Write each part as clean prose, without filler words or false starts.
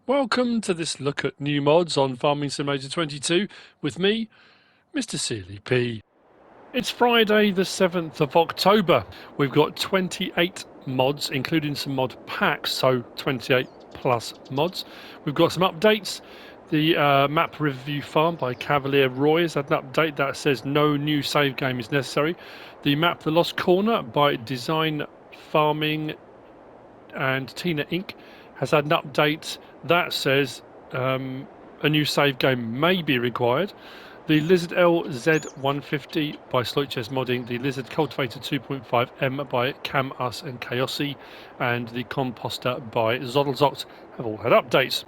Welcome to this look at new mods on Farming Simulator 22 with me, Mr. Sealy P. It's Friday the 7th of October. We've got 28 mods, including some mod packs, so 28 plus mods. We've got some updates. The map review farm by Cavalier Roy has had an update that says no new save game is necessary. The map The Lost Corner by Design Farming and Tina Inc. has had an update that says a new save game may be required. The Lizard LZ150 by ZimowyWojownik, the Lizard Cultivator 2.5 M by Cam Us and Chaosy, and the Composter by Zoddlezoct have all had updates.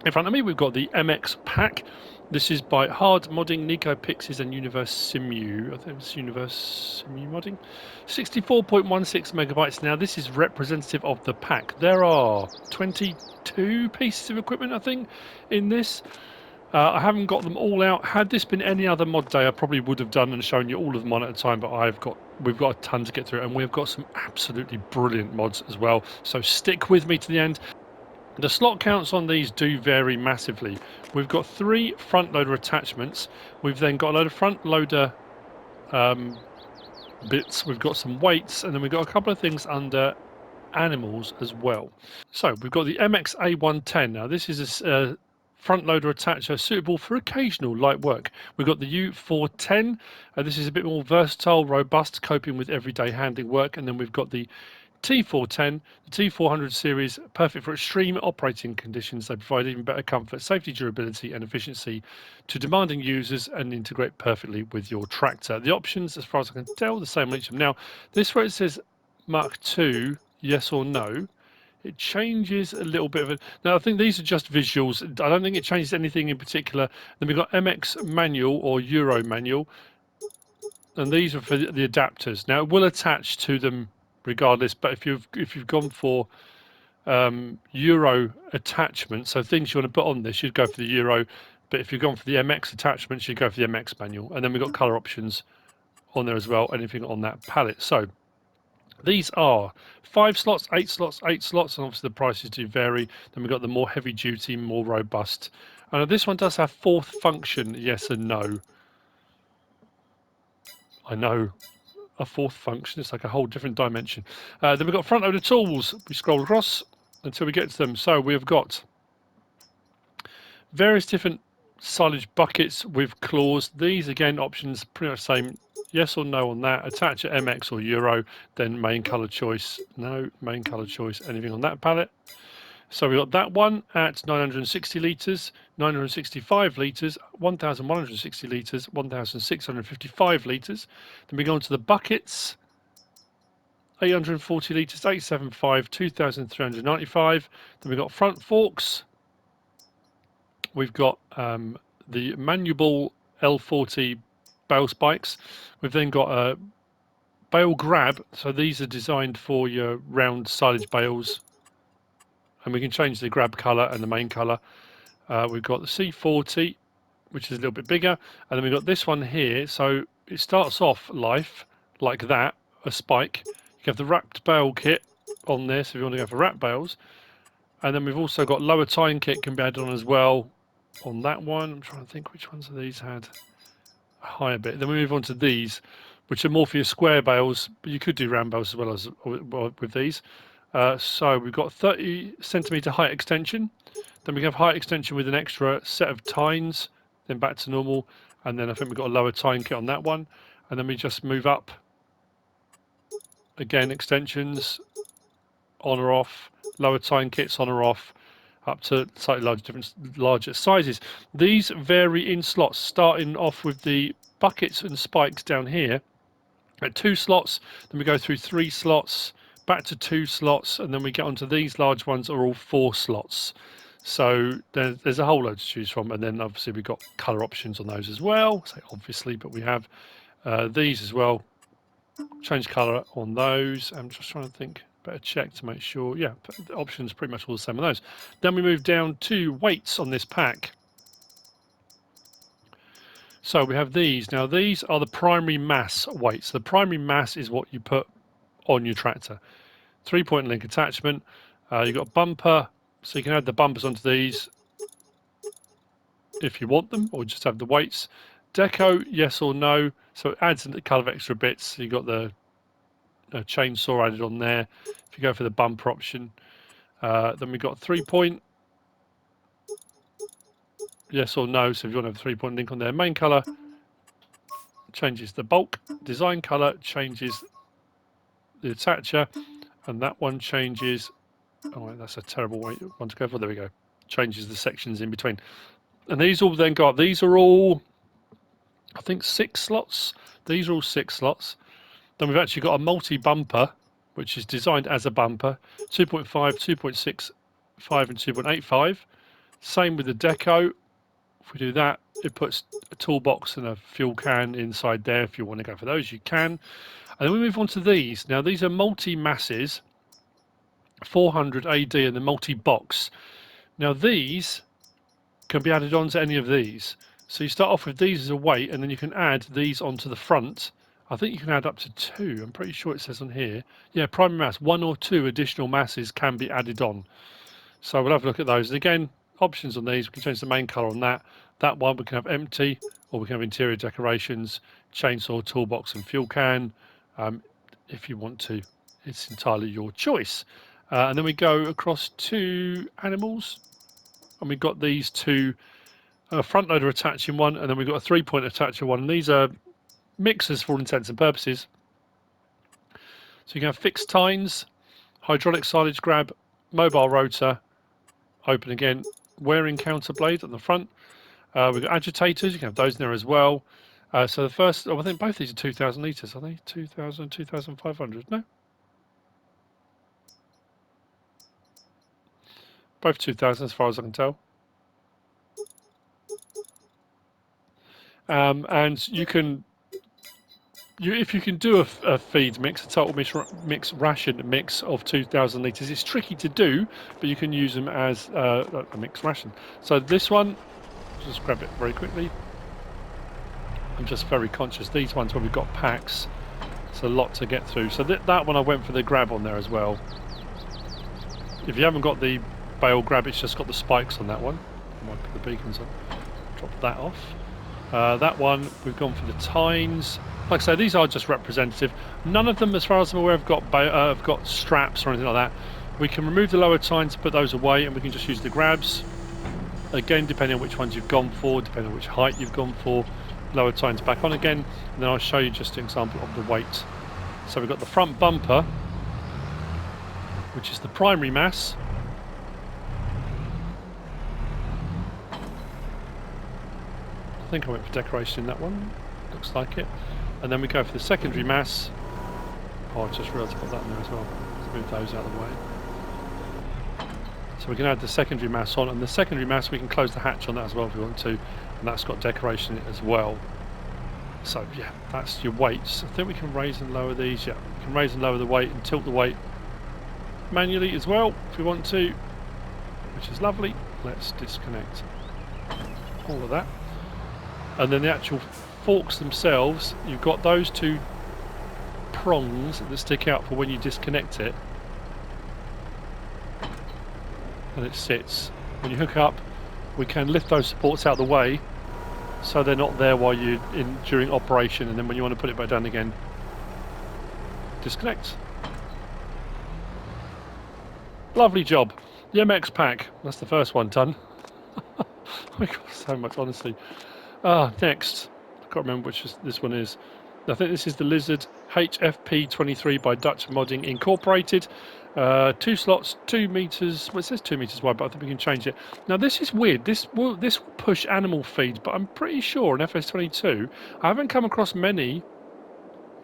In front of me, we've got the MX pack. This is by HardModding, NicoPix and UniversSimu. I think it's UniversSimu-Modding. 64.16 megabytes. Now, this is representative of the pack. There are 22 pieces of equipment, I think, in this. I haven't got them all out. Had this been any other mod day, I probably would have done and shown you all of them on at a time, but we've got a ton to get through, and we've got some absolutely brilliant mods as well. So stick with me to the end. The slot counts on these do vary massively. We've got 3 front loader attachments. We've then got a load of front loader bits. We've got some weights, and then we've got a couple of things under animals as well. So we've got the MX-A110. Now this is a front loader attacher suitable for occasional light work. We've got the U410. This is a bit more versatile, robust, coping with everyday handling work. And then we've got the T410, the T400 series, perfect for extreme operating conditions. They provide even better comfort, safety, durability and efficiency to demanding users and integrate perfectly with your tractor. The options, as far as I can tell, the same on each of them. Now, this where it says Mark II, yes or no, it changes a little bit of it. Now, I think these are just visuals. I don't think it changes anything in particular. Then we've got MX manual or Euro manual, and these are for the adapters. Now, it will attach to them regardless, but if you've gone for Euro attachment, so things you want to put on this, you'd go for the Euro, but if you've gone for the MX attachments, you'd go for the MX manual. And then we've got color options on there as well, anything on that palette. So these are 5 slots, 8 slots, 8 slots, and obviously the prices do vary. Then we've got the more heavy duty, more robust. And this one does have 4th function, yes and no. I know, a 4th function. It's like a whole different dimension. Then we've got front loader tools. We scroll across until we get to them. So we've got various different silage buckets with claws. These again options pretty much the same. Yes or no on that. Attach at MX or Euro. Then main color choice. No main color choice. Anything on that palette. So we've got that one at 960 litres, 965 litres, 1,160 litres, 1,655 litres. Then we go on to the buckets, 840 litres, 875, 2,395. Then we've got front forks. We've got the Manual L40 bale spikes. We've then got a bale grab. So these are designed for your round silage bales. And we can change the grab colour and the main colour. We've got the C40, which is a little bit bigger, and then we've got this one here. So it starts off life like that, a spike. You have the wrapped bale kit on this if you want to go for wrapped bales, and then we've also got lower tying kit can be added on as well on that one. I'm trying to think which ones of these had a higher bit. Then we move on to these, which are more for your square bales, but you could do round bales as well as with these. So we've got 30 centimetre height extension. Then we have height extension with an extra set of tines, then back to normal. And then I think we've got a lower tine kit on that one. And then we just move up. Again, extensions on or off, lower tine kits on or off, up to slightly larger sizes. These vary in slots, starting off with the buckets and spikes down here at 2 slots. Then we go through 3 slots, back to 2 slots, and then we get onto these large ones are all 4 slots. So there's a whole load to choose from, and then obviously we've got color options on those as well. So obviously, but we have these as well. Change color on those. I'm just trying to think, better check to make sure. Yeah, the options pretty much all the same on those. Then we move down to weights on this pack. So we have these. Now these are the primary mass weights. The primary mass is what you put on your tractor. 3-point link attachment. You've got bumper, So you can add the bumpers onto these if you want them, or just have the weights. Deco, yes or no. So it adds a couple of extra bits. So you got the chainsaw added on there. If you go for the bumper option, then we've got 3-point. Yes or no. So if you want to have a 3-point link on there, main color changes the bulk. Design color changes the attacher, and that one changes. Oh, wait, that's a terrible one to go for. There we go. Changes the sections in between. And these all then go up. These are all, I think, 6 slots. These are all 6 slots. Then we've actually got a multi-bumper, which is designed as a bumper. 2.5, 2.65 and 2.85. Same with the deco. If we do that, it puts a toolbox and a fuel can inside there. If you want to go for those, you can. And then we move on to these. Now, these are multi-masses, 400 AD and the multi-box. Now, these can be added on to any of these. So you start off with these as a weight, and then you can add these onto the front. I think you can add up to 2. I'm pretty sure it says on here. Yeah, primary mass. 1 or 2 additional masses can be added on. So we'll have a look at those. And again, options on these. We can change the main color on that. That one we can have empty, or we can have interior decorations, chainsaw, toolbox, and fuel can. If you want to, it's entirely your choice. And then we go across to animals, and we've got these 2 front loader attaching one, and then we've got a 3-point attacher one. And these are mixers for all intents and purposes. So you can have fixed tines, hydraulic silage grab, mobile rotor, open again, wearing counter blade on the front. We've got agitators, you can have those in there as well. So the first, I think both these are 2,000 litres, are they? 2,000, 2,500, no? Both 2,000 as far as I can tell. And you can, if you can do a feed mix, a total mix ration mix of 2,000 litres, it's tricky to do, but you can use them as a mixed ration. So this one, just grab it very quickly. I'm just very conscious. These ones where we've got packs, it's a lot to get through. So that one I went for the grab on there as well. If you haven't got the bale grab, it's just got the spikes on that one. I might put the beacons on. Drop that off. That one, we've gone for the tines. Like I say, these are just representative. None of them, as far as I'm aware, have got straps or anything like that. We can remove the lower tines, put those away, and we can just use the grabs. Again, depending on which ones you've gone for, depending on which height you've gone for. Lower tines back on again, and then I'll show you just an example of the weight. So we've got the front bumper, which is the primary mass. I think I went for decoration in that one, looks like it. And then we go for the secondary mass. Oh, I just realised I've got that in there as well. Let's move those out of the way. So we can add the secondary mass on, and the secondary mass we can close the hatch on that as well if we want to, and that's got decoration in it as well. So yeah, that's your weights. I think we can raise and lower these. Yeah, we can raise and lower the weight and tilt the weight manually as well if we want to, which is lovely. Let's disconnect all of that. And then the actual forks themselves, you've got those 2 prongs that stick out for when you disconnect it, and it sits. When you hook up, we can lift those supports out of the way so they're not there while you're during operation, and then when you want to put it back down again, disconnect. Lovely job. The MX pack, that's the first one done. We got so much, honestly. Next, I can't remember which this one is. I think this is the Lizard HFP23 by Dutch Modding Incorporated. 2 slots, 2 meters. Well, it says 2 meters wide, but I think we can change it. Now this is weird. This will push animal feed, but I'm pretty sure in FS22 I haven't come across many.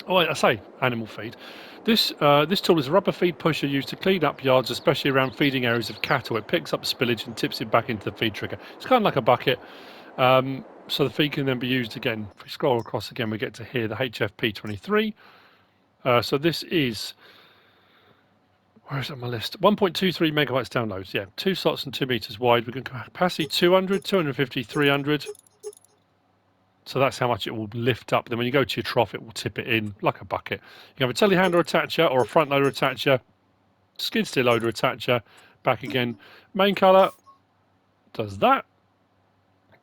Oh, I say animal feed. This tool is a rubber feed pusher used to clean up yards, especially around feeding areas of cattle. It picks up spillage and tips it back into the feed trigger. It's kind of like a bucket. So the feed can then be used again. If we scroll across again, we get to here, the HFP23. So this is, where is it on my list? 1.23 megabytes downloads. Yeah, 2 slots and 2 meters wide. We can capacity 200, 250, 300. So that's how much it will lift up. Then when you go to your trough, it will tip it in like a bucket. You have a telehandler attacher or a front loader attacher, skid steer loader attacher, back again. Main colour does that.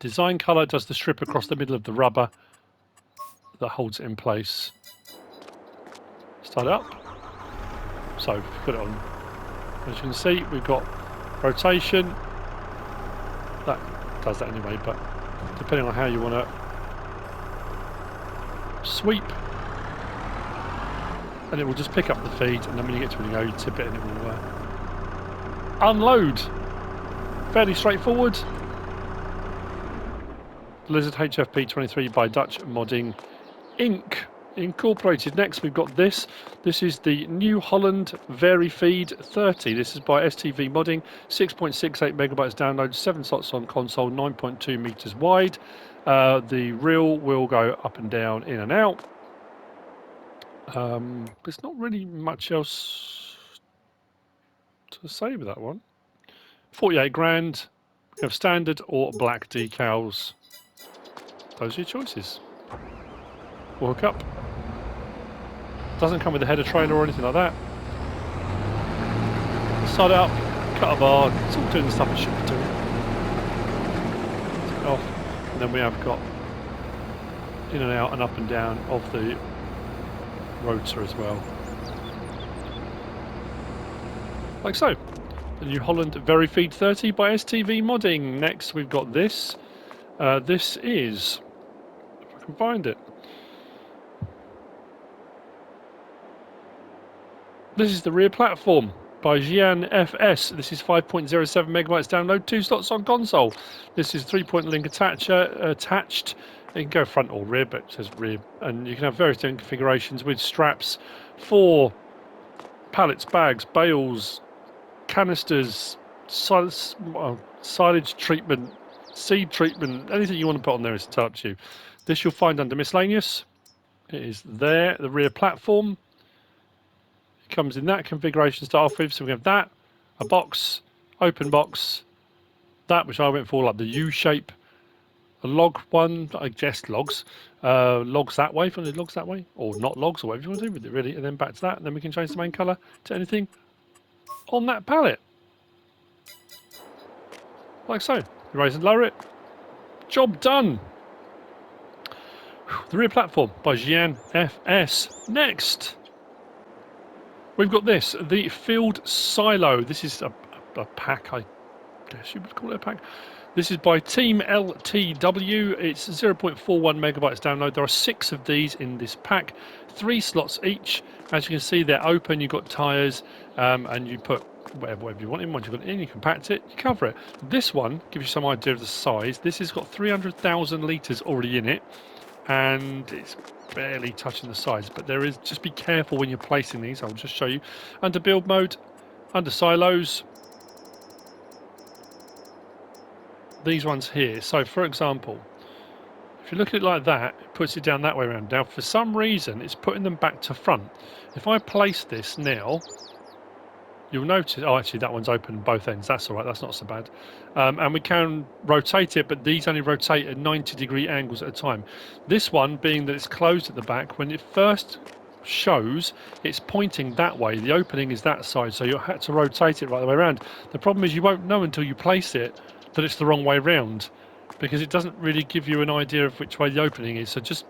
Design colour does the strip across the middle of the rubber that holds it in place. Start it up. So put it on. As you can see, we've got rotation. That does that anyway, but depending on how you want to sweep, and it will just pick up the feed, and then when you get to where you go, you tip it and it will unload. Fairly straightforward. Blizzard HFP23 by Dutch Modding Inc. Incorporated. Next we've got this. This is the new Holland VariFeed 30. This is by STv-Modding. 6.68 megabytes download, 7 slots on console, 9.2 meters wide. The reel will go up and down, in and out. There's not really much else to say with that one. 48 grand. We have standard or black decals. Those are your choices. We'll hook up. Doesn't come with a header trailer or anything like that. Start it up, cut a bar, it's all doing the stuff it should be doing. Take it off, and then we have got in and out and up and down of the rotor as well. Like so. The new Holland VariFeed 30 by STv-Modding. Next we've got this. This is, if I can find it. This is the rear platform by Gian FS. This is 5.07 megabytes download, 2 slots on console. This is 3-point link attached. You can go front or rear, but it says rear. And you can have various different configurations with straps for pallets, bags, bales, canisters, silage treatment, seed treatment, anything you want to put on there is up to you. This you'll find under miscellaneous. It is there, the rear platform. Comes in that configuration to start off with, so we have that, a box, open box, that which I went for, like the U shape, a log one, I guess logs, logs that way, from the logs that way, or not logs, or whatever you want to do with it really, and then back to that, and then we can change the main colour to anything on that palette. Like so. You raise and lower it, job done. The rear platform by Gian FS. Next. We've got this, the field silo. This is a pack, I guess you would call it a pack. This is by Team LTW. It's 0.41 megabytes download. There are 6 of these in this pack, 3 slots each. As you can see, they're open. You've got tyres, and you put whatever you want in. Once you've got it in, you compact it, you cover it. This one gives you some idea of the size. This has got 300,000 litres already in it, and it's barely touching the sides, but there is, just be careful when you're placing these. I'll just show you under build mode, under silos, these ones here. So for example, if you look at it like that, it puts it down that way around. Now for some reason it's putting them back to front. If I place this now, you'll notice, oh actually that one's open both ends, that's alright, that's not so bad. And we can rotate it, but these only rotate at 90-degree angles at a time. This one, being that it's closed at the back, when it first shows, it's pointing that way, the opening is that side, so you'll have to rotate it right the way around. The problem is you won't know until you place it that it's the wrong way round, because it doesn't really give you an idea of which way the opening is, so just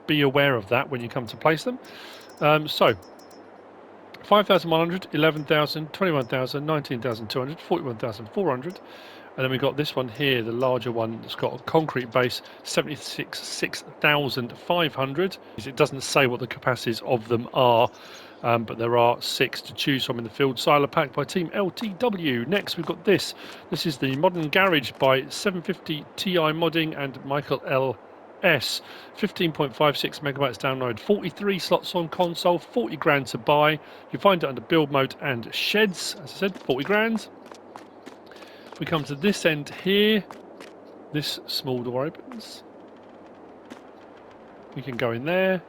be aware of that when you come to place them. So 5,100, 11,000, 21,000, 19,200, 41,400, and then we've got this one here, the larger one that's got a concrete base, 76,500. It doesn't say what the capacities of them are, but there are 6 to choose from in the field silo pack by Team LTW. Next we've got this. This is the Modern Garage by 750 Ti Modding and MichalLS. 15.56 megabytes download, 43 slots on console, 40 grand to buy. You find it under build mode and sheds. As I said, 40 grand. If we come to this end here, this small door opens. We can go in there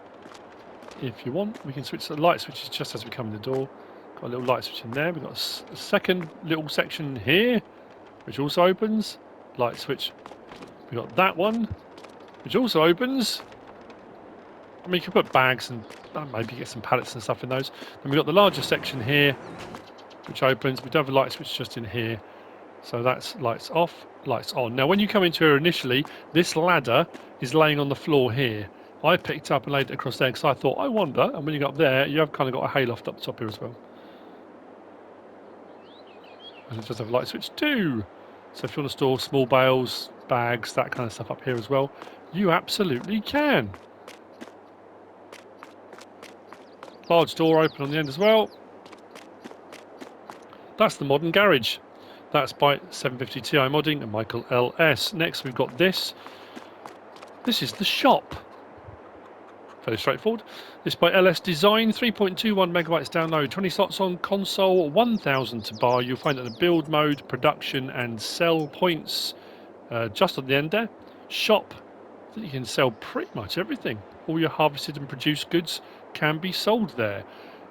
if you want. We can switch the light switches just as we come in the door. Got a little light switch in there. We've got a second little section here, which also opens. Light switch. We've got that one, which also opens. I mean, you can put bags and maybe get some pallets and stuff in those. Then we've got the larger section here, which opens. We do have a light switch just in here. So that's lights off, lights on. Now when you come into here initially, this ladder is laying on the floor here. I picked up and laid it across there because I thought, I wonder, and when you got up there, you have kind of got a hayloft up the top here as well. And it does have a light switch too. So if you want to store small bales, bags, that kind of stuff up here as well, you absolutely can. Large door open on the end as well. That's the modern garage. That's by 750 Ti Modding and MichalLS. Next we've got this. This is the shop. Fairly straightforward. This by LS-Design, 3.21 megabytes download, 20 slots on console, 1000 to buy. You'll find it in the build mode, production and sell points just at the end there. Shop, you can sell pretty much everything. All your harvested and produced goods can be sold there.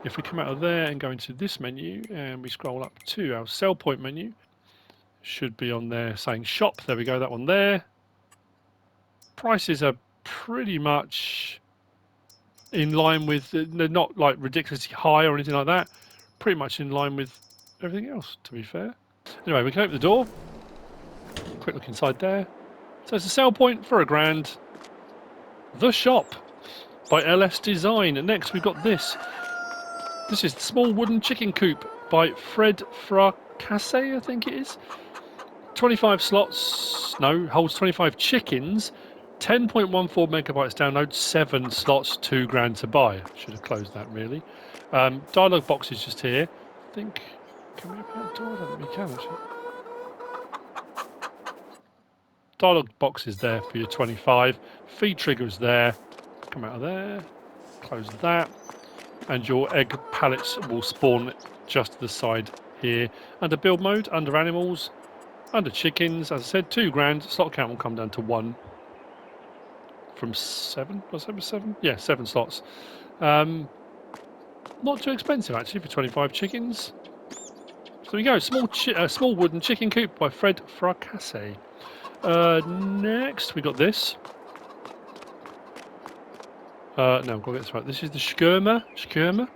If we come out of there and go into this menu and we scroll up to our sell point menu, should be on there saying shop. There we go, that one there. Prices are pretty much in line with, they're not like ridiculously high or anything like that. Pretty much in line with everything else, to be fair. Anyway, we can open the door. Quick look inside there. So it's a sell point for £1,000. The shop by LS-Design. Next we've got this. This is the small wooden chicken coop by Fra-Cassés, I think it is. 25 slots, no, holds 25 chickens. 10.14 megabytes download, 7 slots, £2,000 to buy. Should have closed that really. Dialogue box is just here. I think, can we open that door? I don't think we can actually. Dialogue box is there for your 25. Feed trigger is there. Come out of there. Close that. And your egg pallets will spawn just to the side here. Under build mode, under animals, under chickens, as I said, £2,000. Slot count will come down to 1. From 7, was that 7? Yeah, 7 slots. Not too expensive actually for 25 chickens. So there we go, small wooden chicken coop by Fra-Cassés. Next we got this. No, I've got to get this right. This is the Skirma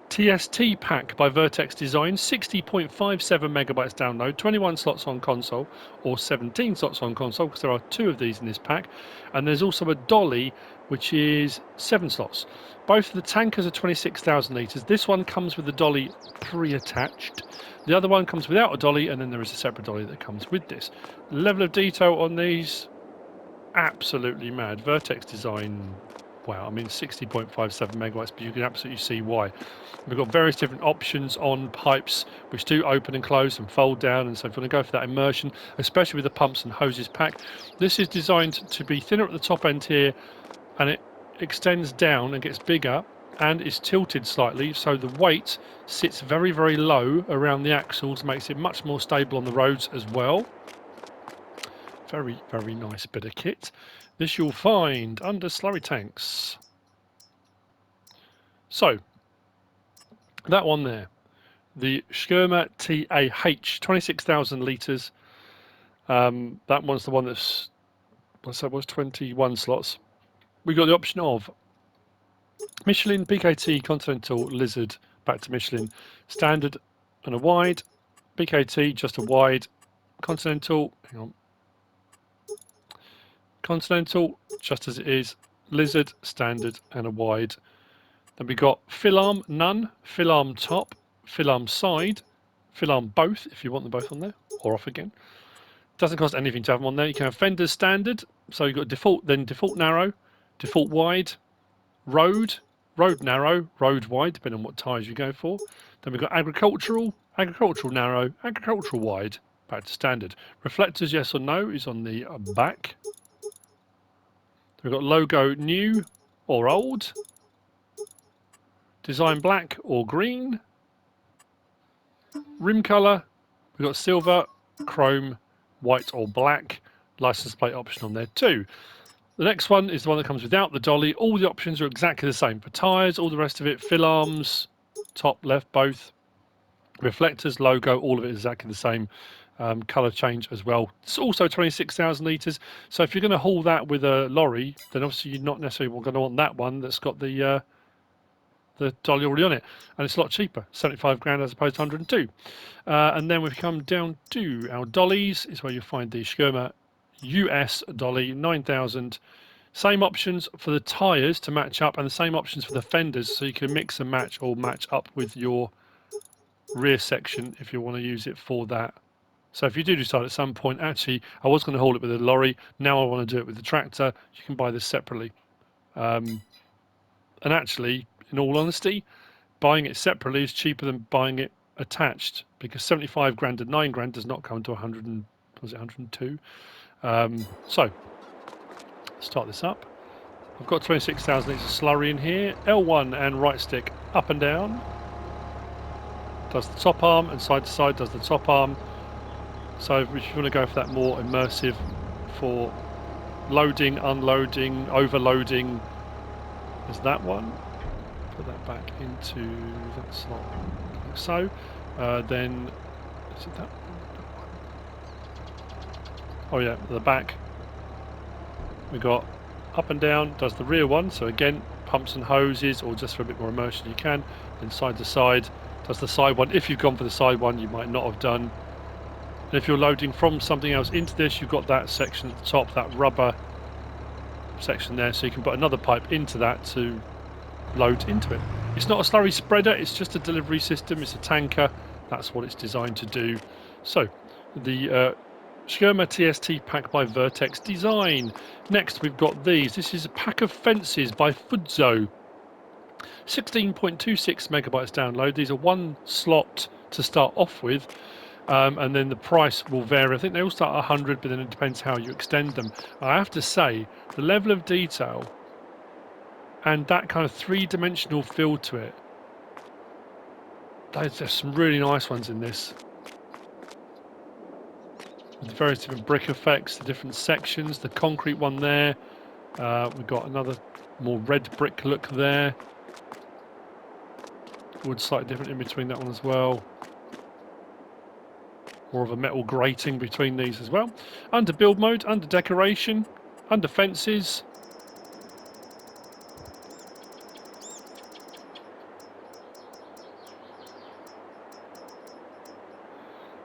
TST pack by VertexDezign, 60.57 megabytes download, 21 slots on console, or 17 slots on console, because there are 2 of these in this pack. And there's also a dolly, which is 7 slots. Both of the tankers are 26,000 litres. This one comes with the dolly pre-attached. The other one comes without a dolly, and then there is a separate dolly that comes with this. Level of detail on these, absolutely mad. VertexDezign, wow, I mean 60.57 megabytes, but you can absolutely see why. We've got various different options on pipes which do open and close and fold down, and so if you want to go for that immersion, especially with the pumps and hoses pack, this is designed to be thinner at the top end here, and it extends down and gets bigger and is tilted slightly, so the weight sits very, very low around the axles, makes it much more stable on the roads as well. Very, very nice bit of kit. This you'll find under slurry tanks. So, that one there, the Skirma TAH, 26,000 litres. That one's the one that's, what's that, was 21 slots. We've got the option of Michelin, BKT, Continental, Lizard, back to Michelin, standard and a wide, BKT, just a wide, Continental, hang on, Continental, just as it is, Lizard, standard and a wide. Then we got fill arm, none, fill arm top, fill arm side, fill arm both if you want them both on there, or off again. Doesn't cost anything to have them on there. You can have fenders standard, so you've got default, then default narrow, default wide, road narrow, road wide, depending on what tyres you go for. Then we've got agricultural narrow, agricultural wide, back to standard. Reflectors, yes or no, is on the back. We've got logo new or old, design black or green, rim colour, we've got silver, chrome, white or black, license plate option on there too. The next one is the one that comes without the dolly. All the options are exactly the same for tyres, all the rest of it, fill arms, top, left, both, reflectors, logo, all of it is exactly the same. Colour change as well. It's also 26,000 litres, so if you're going to haul that with a lorry, then obviously you're not necessarily going to want that one that's got the the dolly already on it, and it's a lot cheaper, 75 grand as opposed to 102. And then we've come down to our dollies, is where you find the Skirma US dolly 9000. Same options for the tyres to match up, and the same options for the fenders, so you can mix and match or match up with your rear section if you want to use it for that. So if you do decide at some point, actually, I was going to haul it with a lorry, now I want to do it with the tractor, you can buy this separately. And actually, in all honesty, buying it separately is cheaper than buying it attached, because 75 grand and 9 grand does not come to 100 and, was it 102? So, start this up. I've got 26,000 litres of slurry in here. L1 and right stick up and down. Does the top arm, and side to side does the top arm. So if you want to go for that more immersive for loading, unloading, overloading, there's that one. Put that back into that slot like so. Then, is it that one? Oh yeah, the back. We got up and down, does the rear one. So again, pumps and hoses, or just for a bit more immersion you can. Then side to side, does the side one. If you've gone for the side one, you might not have done. And if you're loading from something else into this, you've got that section at the top, that rubber section there, so you can put another pipe into that to load into it. It's not a slurry spreader, it's just a delivery system, it's a tanker. That's what it's designed to do. So, the Schoema TST pack by VertexDezign. Next we've got these. This is a pack of fences by Fudzo. 16.26 megabytes download. These are one slot to start off with, and then the price will vary. I think they all start at 100, but then it depends how you extend them. I have to say, the level of detail and that kind of three-dimensional feel to it, there's some really nice ones in this. The various different brick effects, the different sections, the concrete one there. We've got another more red brick look there. Wood slightly different in between that one as well. More of a metal grating between these as well. Under build mode, under decoration, under fences.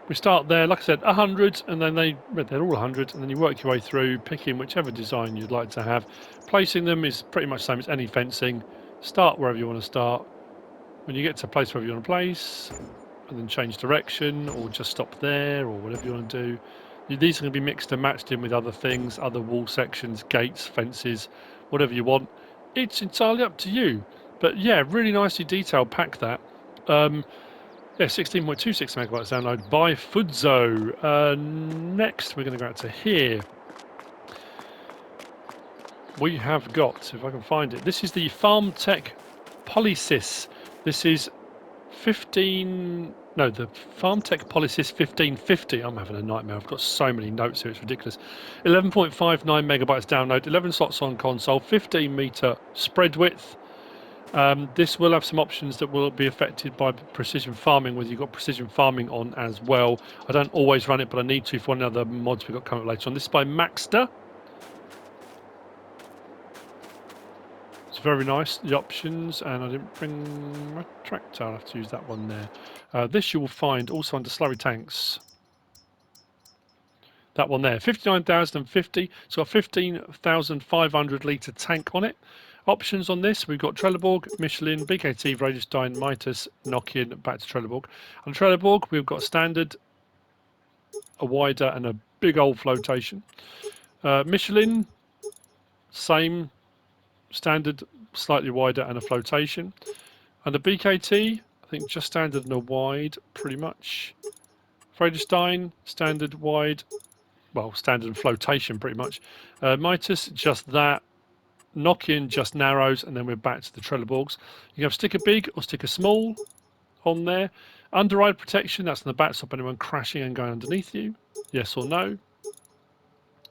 We start there, like I said, 100, and then they're all 100, and then you work your way through, picking whichever design you'd like to have. Placing them is pretty much the same as any fencing. Start wherever you want to start. When you get to a place wherever you want to place, and then change direction, or just stop there, or whatever you want to do. These are going to be mixed and matched in with other things, other wall sections, gates, fences, whatever you want. It's entirely up to you. But yeah, really nicely detailed pack that. Yeah, 16.26 megabytes download by Fudzo. Next, we're going to go out to here. We have got, if I can find it, this is the FarmTech Polycis. This is the FarmTech Polycis 1550. I'm having a nightmare. I've got so many notes here, it's ridiculous. 11.59 megabytes download, 11 slots on console, 15 meter spread width. This will have some options that will be affected by precision farming, whether you've got precision farming on as well. I don't always run it, but I need to for one of the mods we've got coming up later on. This is by Maxter. It's very nice, the options, and I didn't bring my tractor. I'll have to use that one there. This you will find also under slurry tanks. That one there, 59,050. It's got a 15,500 litre tank on it. Options on this, we've got Trelleborg, Michelin, BKT, VertexDezign, Mitas, Nokian, back to Trelleborg. On Trelleborg, we've got standard, a wider, and a big old flotation. Michelin, same, standard, slightly wider, and a flotation. Under BKT, I think just standard and a wide, pretty much. VertexDezign, standard, wide, well, standard and flotation, pretty much. Mitas, just that. Nokian, just narrows, and then we're back to the Trelleborgs. You can have sticker big or sticker small on there. Underride protection, that's on the back, stop anyone crashing and going underneath you. Yes or no.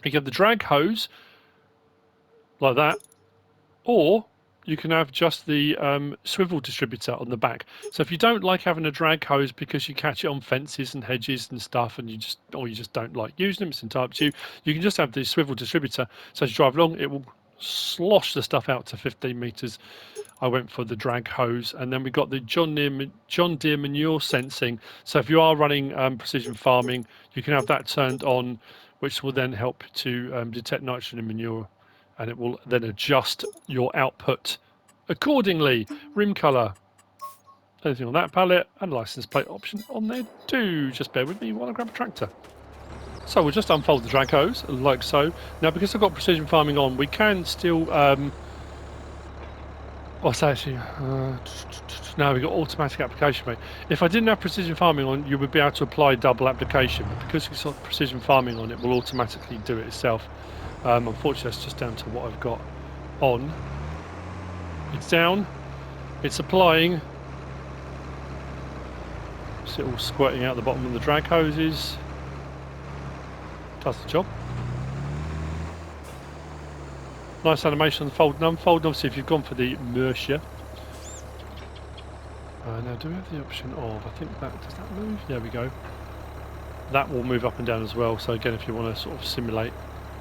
You can have the drag hose, like that, or you can have just the swivel distributor on the back. So if you don't like having a drag hose because you catch it on fences and hedges and stuff, and you just don't like using them, it's entirely up to you. You can just have the swivel distributor. So as you drive along, it will slosh the stuff out to 15 metres, I went for the drag hose. And then we got the John Deere manure sensing. So if you are running precision farming, you can have that turned on, which will then help to detect nitrogen in manure, and it will then adjust your output accordingly. Rim colour, anything on that palette, and license plate option on there too. Just bear with me while I grab a tractor. So we'll just unfold the drag hose, like so. Now, because I've got precision farming on, we can still... what's that actually? Now we've got automatic application rate. If I didn't have precision farming on, you would be able to apply double application. But because it's got precision farming on, it will automatically do it itself. Unfortunately, that's just down to what I've got on. It's down. It's applying. See it all squirting out the bottom of the drag hoses. Does the job. Nice animation on the fold and unfold. Obviously, if you've gone for the Mercia. Now, do we have the option of? I think that does that move? There we go. That will move up and down as well. So again, if you want to sort of simulate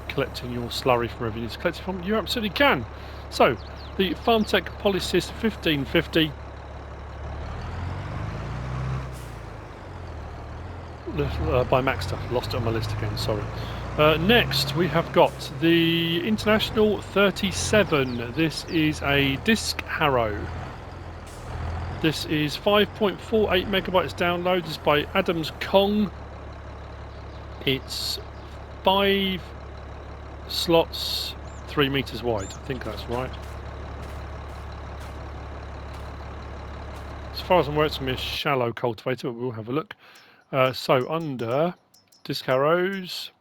collecting your slurry from wherever you need to collect it from, you absolutely can. So the FarmTech Polycis 1550. By Maxter. Lost it on my list again, sorry. Next we have got the International 37. This is a disc harrow. This is 5.48 megabytes download. This is by Adams Kong. It's 5 slots, 3 meters wide. I think that's right. As far as I'm aware, it's going to be a shallow cultivator, but we'll have a look. So under disc harrows,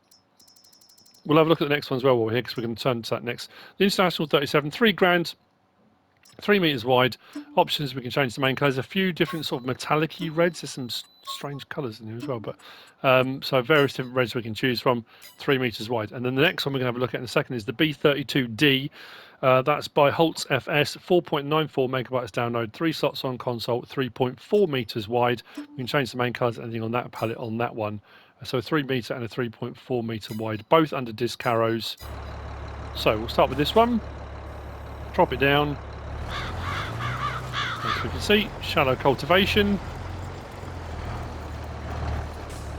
we'll have a look at the next one as well while we're here, because we're going to turn to that next. The International 37, 3 grand, 3 meters wide. Options, we can change the main colours. A few different sort of metallic-y reds. There's some strange colours in here as well, but so various different reds we can choose from. 3 meters wide. And then the next one we're going to have a look at in a second is the B32D. That's by Holzs FS, 4.94 megabytes download, 3 slots on console, 3.4 meters wide. We can change the main colours, anything on that palette on that one. So a 3 meter and a 3.4 meter wide, both under disc harrows. So we'll start with this one. Drop it down. As we can see, shallow cultivation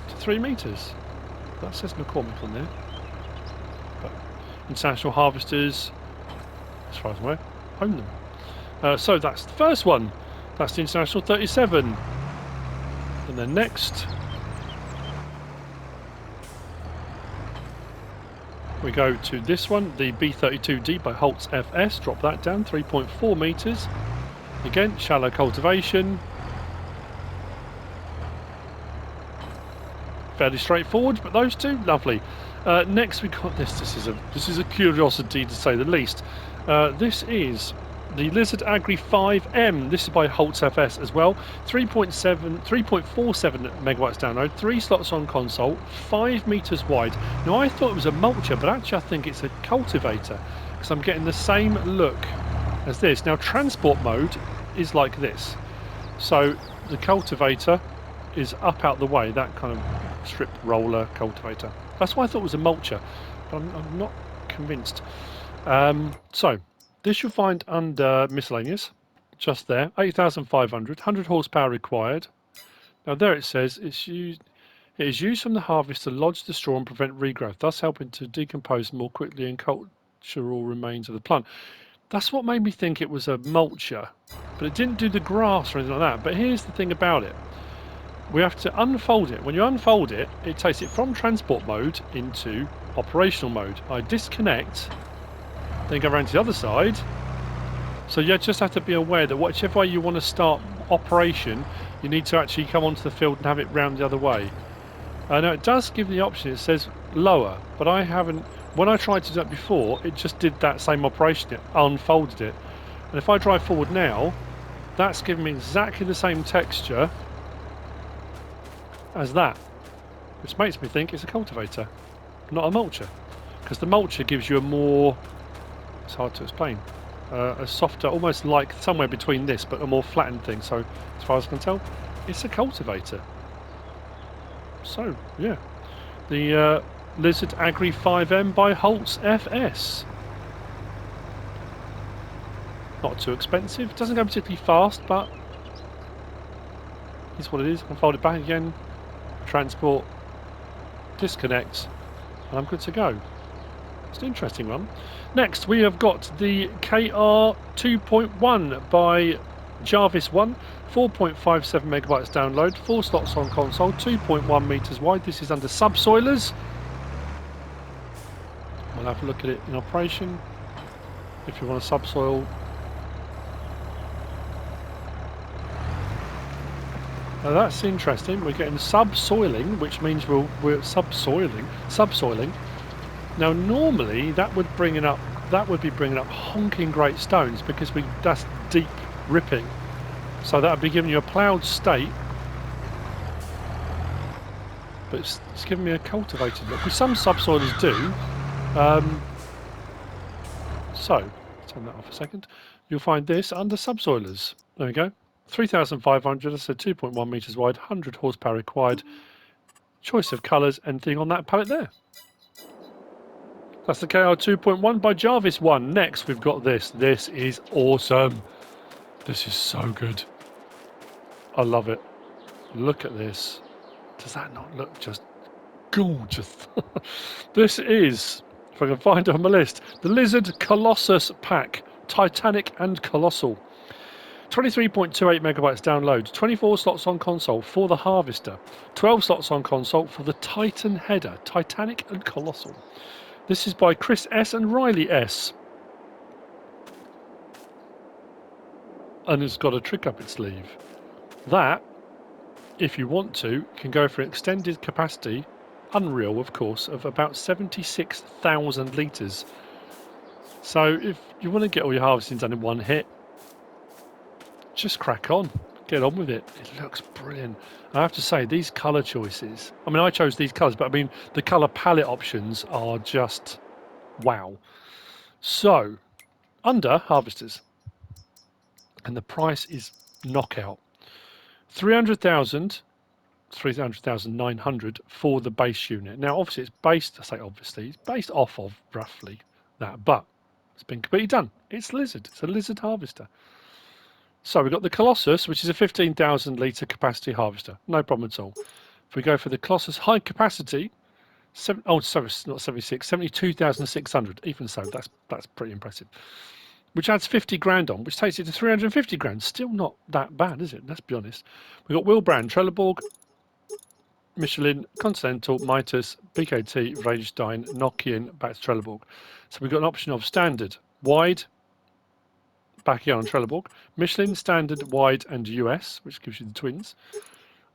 to 3 meters. That says McCormick on there. But international harvesters, as far as I'm aware, own them. So that's the first one. That's the International 37. And then next we go to this one, the B32D by Holzs FS. Drop that down, 3.4 meters. Again, shallow cultivation. Fairly straightforward, but those two, lovely. Next we got this. This is a curiosity to say the least. This is the Lizard Agri 5M. This is by Holzs FS as well. 3.47 megabytes download, 3 slots on console, 5 meters wide. Now I thought it was a mulcher, but actually I think it's a cultivator, because I'm getting the same look as this. Now transport mode is like this. So the cultivator is up out the way, that kind of strip roller cultivator. That's why I thought it was a mulcher, but I'm not convinced. So this you'll find under miscellaneous, just there, 8,500, 100 horsepower required. Now there it says it is used from the harvest to lodge the straw and prevent regrowth, thus helping to decompose more quickly and cultural remains of the plant. That's what made me think it was a mulcher, but it didn't do the grass or anything like that. But here's the thing about it. We have to unfold it. When you unfold it, it takes it from transport mode into operational mode. I disconnect, then go around to the other side. So you just have to be aware that whichever way you want to start operation, you need to actually come onto the field and have it round the other way. Now it does give the option, it says lower, but I haven't. When I tried to do that before, it just did that same operation, it unfolded it. And if I drive forward now, that's giving me exactly the same texture as that, which makes me think it's a cultivator, not a mulcher, because the mulcher gives you a more, it's hard to explain, a softer, almost like somewhere between this, but a more flattened thing. So as far as I can tell, it's a cultivator. So yeah, the Lizard Agri 5M by Holzs FS. Not too expensive. It doesn't go particularly fast, but it's what it is. I can fold it back again, transport, disconnect, and I'm good to go. It's an interesting one. Next, we have got the KR-2.1 by JarviceOne, 4.57 megabytes download, 4 slots on console, 2.1 meters wide. This is under subsoilers. We'll have a look at it in operation. If you want a subsoil. Now that's interesting. We're getting subsoiling, which means we're subsoiling. Now normally that would be bringing up honking great stones because that's deep ripping. So that would be giving you a ploughed state, but it's giving me a cultivated look, which some subsoilers do. So turn that off a second. You'll find this under subsoilers. There we go. 3,500. I said 2.1 meters wide, 100 horsepower required. Choice of colours, anything on that palette there. That's the KR-2.1 by JarviceOne. Next, we've got this. This is awesome. This is so good. I love it. Look at this. Does that not look just gorgeous? This is, if I can find it on my list, the Lizard Colossus pack. Titanic and Colossal. 23.28 megabytes download. 24 slots on console for the Harvester. 12 slots on console for the Titan header. Titanic and Colossal. This is by Chris S and Riley S. And it's got a trick up its sleeve. That, if you want to, can go for extended capacity, unreal of course, of about 76,000 litres. So if you want to get all your harvesting done in one hit, just crack on. Get on with it. It looks brilliant. I have to say, these colour choices, I mean, I chose these colours, but I mean, the colour palette options are just wow. So, under harvesters, and the price is knockout. 300,900 for the base unit. Now, obviously, it's based, I say obviously, it's based off of roughly that, but it's been completely done. It's Lizard. It's a Lizard harvester. So we've got the Colossus, which is a 15,000 litre capacity harvester. No problem at all. If we go for the Colossus high capacity, not 76, 72,600. Even so, that's pretty impressive. Which adds 50 grand on, which takes it to 350 grand. Still not that bad, is it? Let's be honest. We've got Wilbrand, Trelleborg, Michelin, Continental, Mitas, BKT, VertexDezign, Nokian, back to Trelleborg. So we've got an option of standard, wide, back here on Trelleborg, Michelin, standard, wide, and US, which gives you the twins.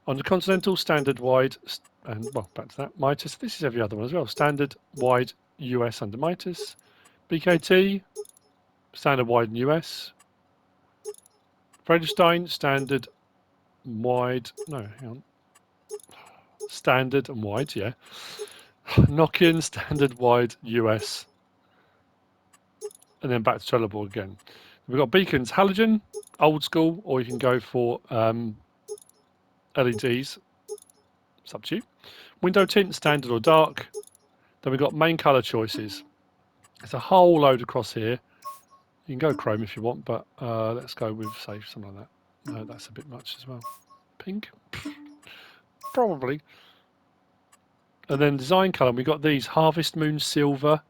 On the Continental, standard, wide, and well, back to that, Mitas. This is every other one as well. Standard, wide, US under Mitas. BKT, standard, wide, and US. VertexDezign, standard, wide, no, hang on. Standard and wide, yeah. Nokian, standard, wide, US. And then back to Trelleborg again. We've got beacons, halogen, old school, or you can go for LEDs. It's up to you. Window tint, standard or dark. Then we've got main colour choices. There's a whole load across here. You can go chrome if you want, but let's go with, say, something like that. No, that's a bit much as well. Pink? Probably. And then design colour, we've got these Harvest Moon Silver,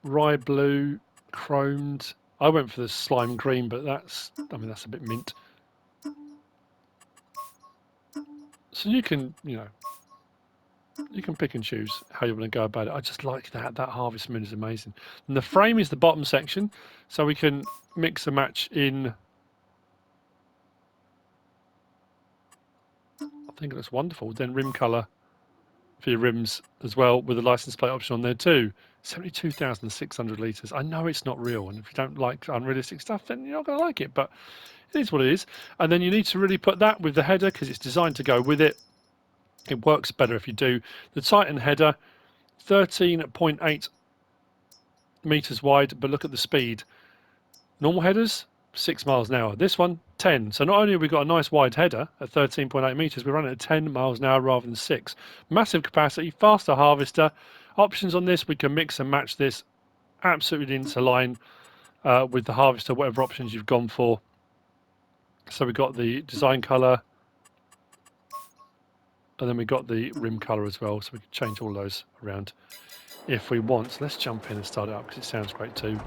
Rye Blue, Chromed. I went for the Slime Green, but that's a bit mint. So you can, you can pick and choose how you want to go about it. I just like that. That Harvest Moon is amazing. And the frame is the bottom section, so we can mix and match in. I think it looks wonderful. Then rim colour for your rims as well, with a license plate option on there too. 72,600 litres. I know it's not real, and if you don't like unrealistic stuff, then you're not going to like it, but it is what it is. And then you need to really put that with the header because it's designed to go with it. It works better if you do. The Titan header, 13.8 meters wide, but look at the speed. Normal headers, 6 miles an hour. This one, 10. So not only have we got a nice wide header at 13.8 meters, we're running at 10 miles an hour rather than 6. Massive capacity, faster harvester. Options on this, we can mix and match this absolutely into line. with the harvester, whatever options you've gone for. So we've got the design colour, and then we've got the rim colour as well, so we can change all those around if we want. So let's jump in and start it up because it sounds great too.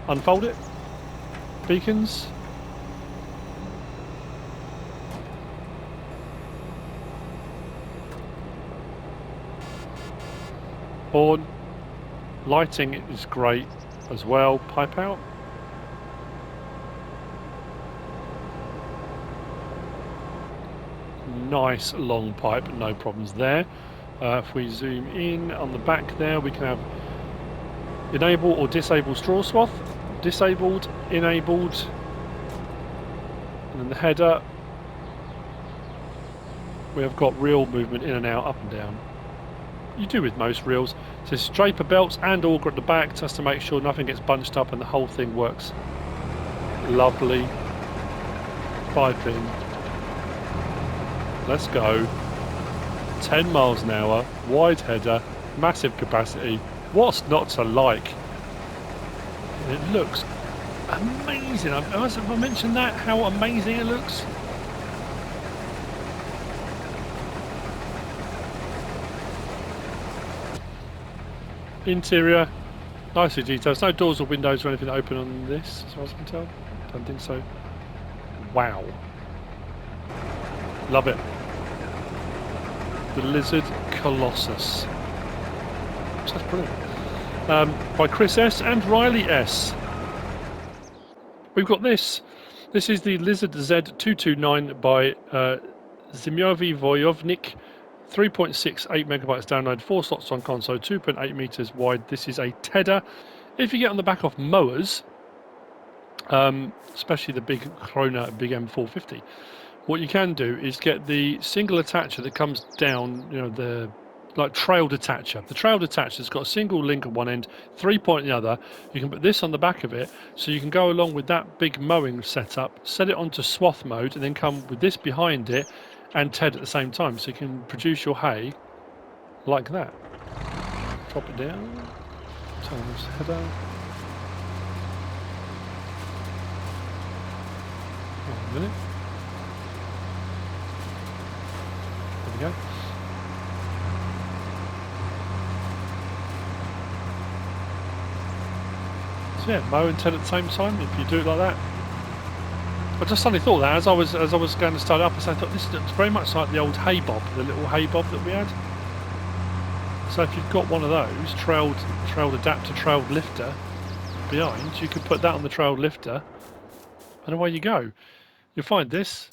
Unfold it. Beacons. Horn. Lighting is great as well. Pipe out. Nice long pipe, no problems there. If we zoom in on the back there, we can have enable or disable straw swath, disabled, enabled, and then the header, we have got reel movement in and out, up and down. You do with most reels. So it's draper belts and auger at the back just to make sure nothing gets bunched up and the whole thing works lovely. 5-pin. Let's go. 10 miles an hour, wide header, massive capacity. What's not to like? It looks amazing. Have I mentioned that? How amazing it looks? Interior, nicely detailed. No doors or windows or anything open on this, as far as I can tell. Don't think so. Wow. Love it. The Lizard Colossus. That's brilliant. By Chris S and Riley S. We've got this. This is the Lizard Z229 by ZimowyWojownik. 3.68 megabytes download, 4 slots on console, 2.8 meters wide. This is a tedder. If you get on the back of mowers, especially the big Krona, big M450, what you can do is get the single attacher that comes down, you know, the like trailed attacher. The trailed attacher's got a single link at one end, 3-point at the other. You can put this on the back of it, so you can go along with that big mowing setup, set it onto swath mode, and then come with this behind it and TED at the same time, so you can produce your hay like that. Drop it down. Turn this header. One minute. There we go. So yeah, mow and TED at the same time if you do it like that. I just suddenly thought that as I was going to start up, I thought this looks very much like the old hay bob, the little hay bob that we had. So if you've got one of those trailed adapter, trailed lifter behind, you could put that on the trailed lifter, and away you go. You'll find this,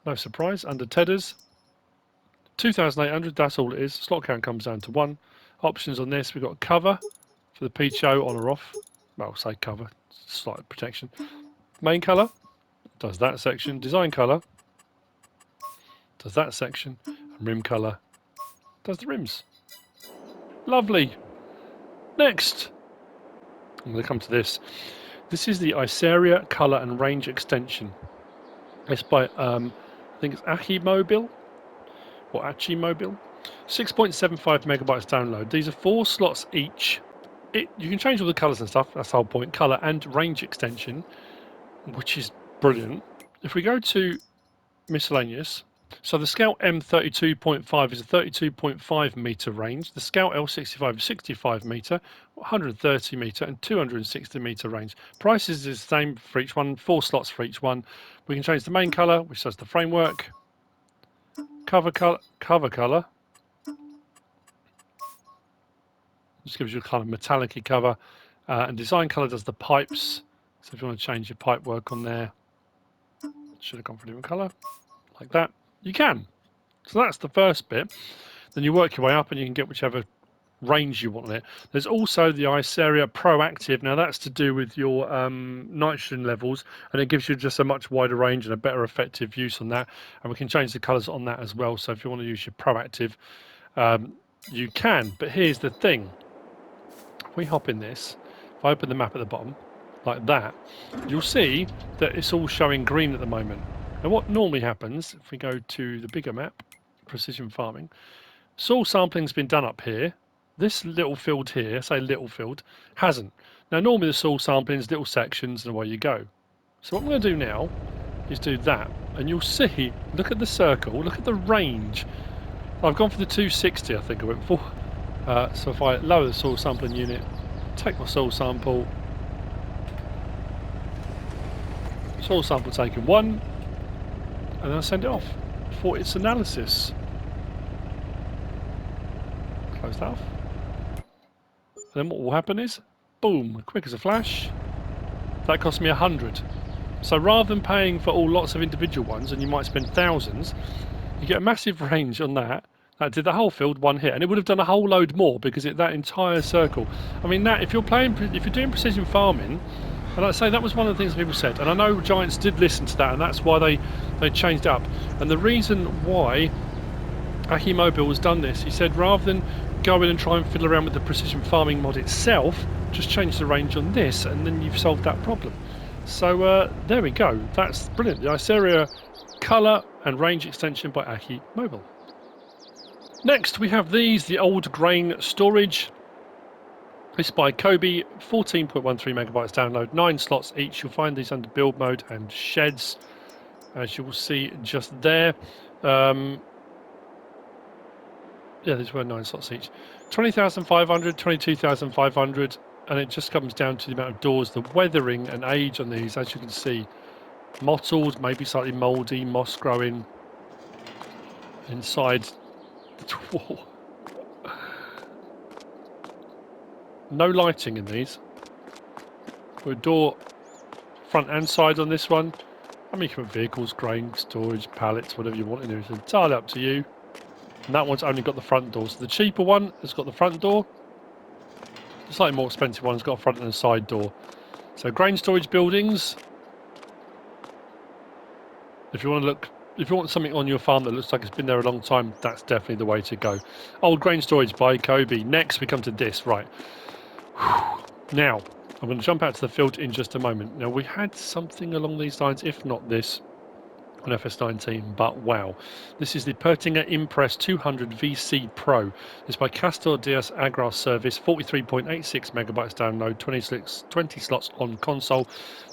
no surprise, under Tedders, 2,800. That's all it is. Slot count comes down to 1. Options on this: we've got cover for the PTO on or off. Well, say cover, slight protection. Main colour does that section, design colour does that section, and rim colour does the rims. Lovely. Next, I'm going to come to this. This is the ISARIA colour and range extension. It's by, I think it's Achimobil or Achimobil. 6.75 megabytes download. These are 4 slots each. You can change all the colours and stuff, that's the whole point. Colour and range extension, which is brilliant. If we go to miscellaneous, so the Scout M32.5 is a 32.5 meter range. The Scout L65 is 65 meter, 130 meter, and 260 meter range. Prices is the same for each one, 4 slots for each one. We can change the main color, which does the framework, cover color, just gives you a kind of metallic-y cover, and design color does the pipes. So if you want to change your pipe work on there, should have gone for a different colour, like that, you can. So that's the first bit. Then you work your way up and you can get whichever range you want on it. There's also the ISARIA Proactive. Now that's to do with your nitrogen levels, and it gives you just a much wider range and a better effective use on that. And we can change the colours on that as well. So if you want to use your Proactive, you can. But here's the thing. If we hop in this, if I open the map at the bottom, like that, you'll see that it's all showing green at the moment. And what normally happens, if we go to the bigger map, precision farming, soil sampling's been done up here This little field here, say little field, hasn't. Now normally the soil sampling is little sections and away you go. So what I'm going to do now is do that, and you'll see, look at the circle, look at the range. I've gone for the 260 I think I went for. So if I lower the soil sampling unit, take my soil sample taken 1, and then I send it off for its analysis. Close that off. And then what will happen is, boom, quick as a flash, that cost me 100. So rather than paying for all lots of individual ones, and you might spend thousands, you get a massive range on that. That did the whole field, 1 hit, and it would have done a whole load more because that entire circle. I mean, that if you're doing precision farming, and like I say, that was one of the things people said, and I know Giants did listen to that, and that's why they changed up. And the reason why Achimobil has done this, he said, rather than go in and try and fiddle around with the precision farming mod itself, just change the range on this, and then you've solved that problem. So there we go. That's brilliant. The ISARIA colour and range extension by Achimobil. Next we have the old grain storage. This by Coop, 14.13 megabytes download, 9 slots each. You'll find these under build mode and sheds, as you will see just there. Yeah, these were 9 slots each. 20,500, 22,500, and it just comes down to the amount of doors, the weathering and age on these, as you can see. Mottled, maybe slightly mouldy, moss growing inside the wall. No lighting in these. We'll door front and side on this one. I mean, you can put vehicles, grain, storage, pallets, whatever you want in there. It's entirely up to you. And that one's only got the front door. So the cheaper one has got the front door. The slightly more expensive one's got a front and a side door. So grain storage buildings. If you want something on your farm that looks like it's been there a long time, that's definitely the way to go. Old grain storage by Coop. Next we come to this, right. Now, I'm going to jump out to the field in just a moment. Now, we had something along these lines, if not this, on FS19, but wow. This is the Pöttinger Impress 200 VC Pro. It's by Maxter d-s-agrarservice, 43.86 megabytes download, 20 slots on console.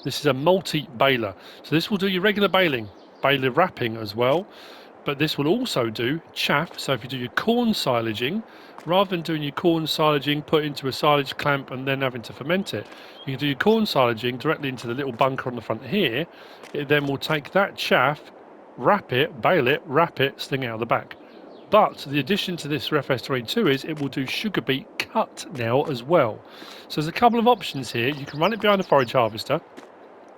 This is a multi-baler. So this will do your regular baler wrapping as well. But this will also do chaff. So if you do your corn silaging, rather than doing your corn silaging, put into a silage clamp and then having to ferment it, you can do your corn silaging directly into the little bunker on the front here. It then will take that chaff, wrap it, bale it, wrap it, sling it out the back. But the addition to this for FS22 is it will do sugar beet cut now as well. So there's a couple of options here. You can run it behind a forage harvester,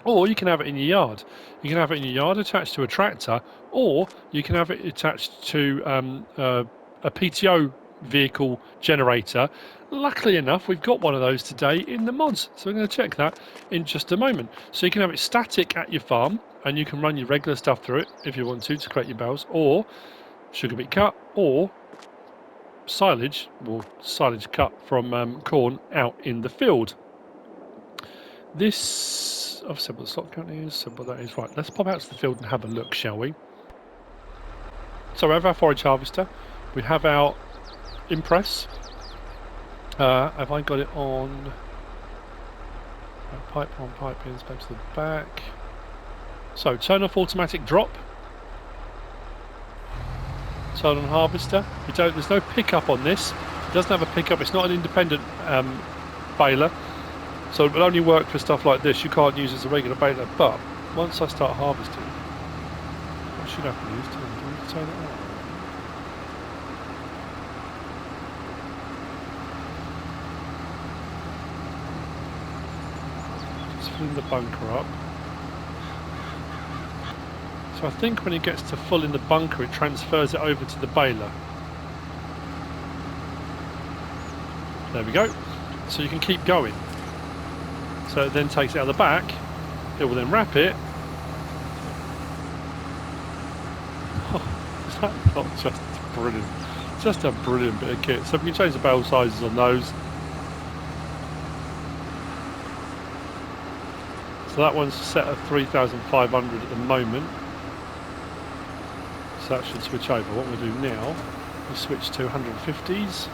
or you can have it in your yard. You can have it in your yard attached to a tractor, or you can have it attached to a PTO vehicle generator. Luckily enough, we've got one of those today in the mods, so we're going to check that in just a moment. So you can have it static at your farm, and you can run your regular stuff through it if you want to create your bales, or sugar beet cut, or silage, or silage cut from corn out in the field. This, I've said what the slot count is, said what that is. Right, let's pop out to the field and have a look, shall we? So we have our forage harvester, we have our Impress. Have I got it on pipe pins, back to the back. So turn off automatic drop. Turn on harvester. There's no pickup on this. It doesn't have a pickup. It's not an independent baler. So it will only work for stuff like this. You can't use it as a regular baler. But once I start harvesting, what should happen is to turn it on. Just filling the bunker up. So I think when it gets to full in the bunker, it transfers it over to the baler. There we go. So you can keep going. So it then takes it out of the back. It will then wrap it. Oh, is that not just brilliant? Just a brilliant bit of kit. So we can change the bale sizes on those. So that one's set at 3,500 at the moment. So that should switch over. What we'll do now is switch to 150s.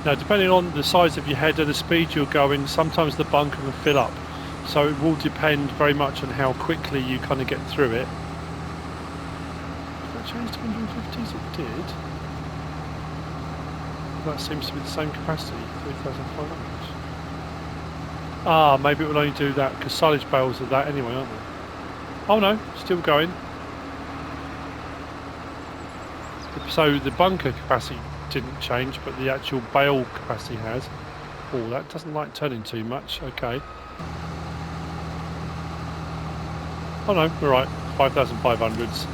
Now, depending on the size of your header, the speed you're going, sometimes the bunker can fill up. So it will depend very much on how quickly you kind of get through it. Did that change to 150s? It did. That seems to be the same capacity, 3,500. Ah, maybe it will only do that because silage bales are that anyway, aren't they? Oh no, still going. So the bunker capacity didn't change, but the actual bale capacity has. Oh, that doesn't like turning too much. Okay. Oh no, we're right. 5,500s.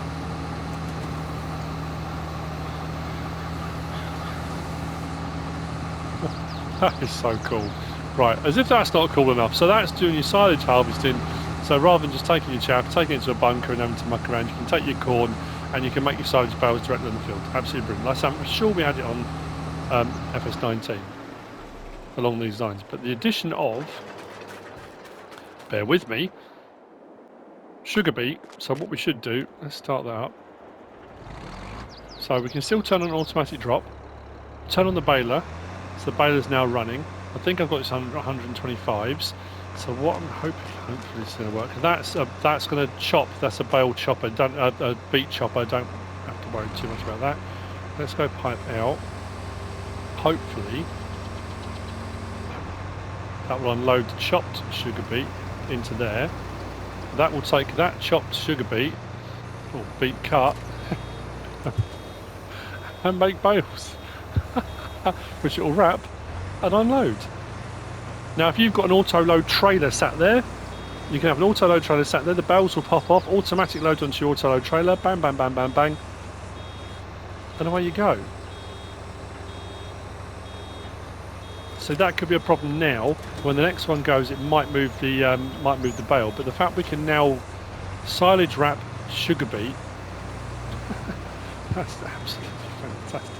That is so cool. Right, as if that's not cool enough. So that's doing your silage harvesting. So rather than just taking your chaff, taking it to a bunker and having to muck around, you can take your corn and you can make your silage bales directly on the field. Absolutely brilliant. Last time, I'm sure we had it on FS19 along these lines. But the addition of, bear with me, sugar beet. So what we should do, let's start that up. So we can still turn on automatic drop, turn on the baler. So the baler's now running. I think I've got this on 125s. So what I'm hopefully it's going to work. That's going to chop. That's a bale chopper. A beet chopper. Don't have to worry too much about that. Let's go pipe out. Hopefully that will unload the chopped sugar beet into there. That will take that chopped sugar beet or beet cut and make bales, which it will wrap and unload. Now, if you've got an auto-load trailer sat there, you can have an auto-load trailer sat there, the bales will pop off, automatic load onto your auto-load trailer, bang, bang, bang, bang, bang, and away you go. So that could be a problem now. When the next one goes, it might move the bale, but the fact we can now silage wrap sugar beet, that's absolutely fantastic.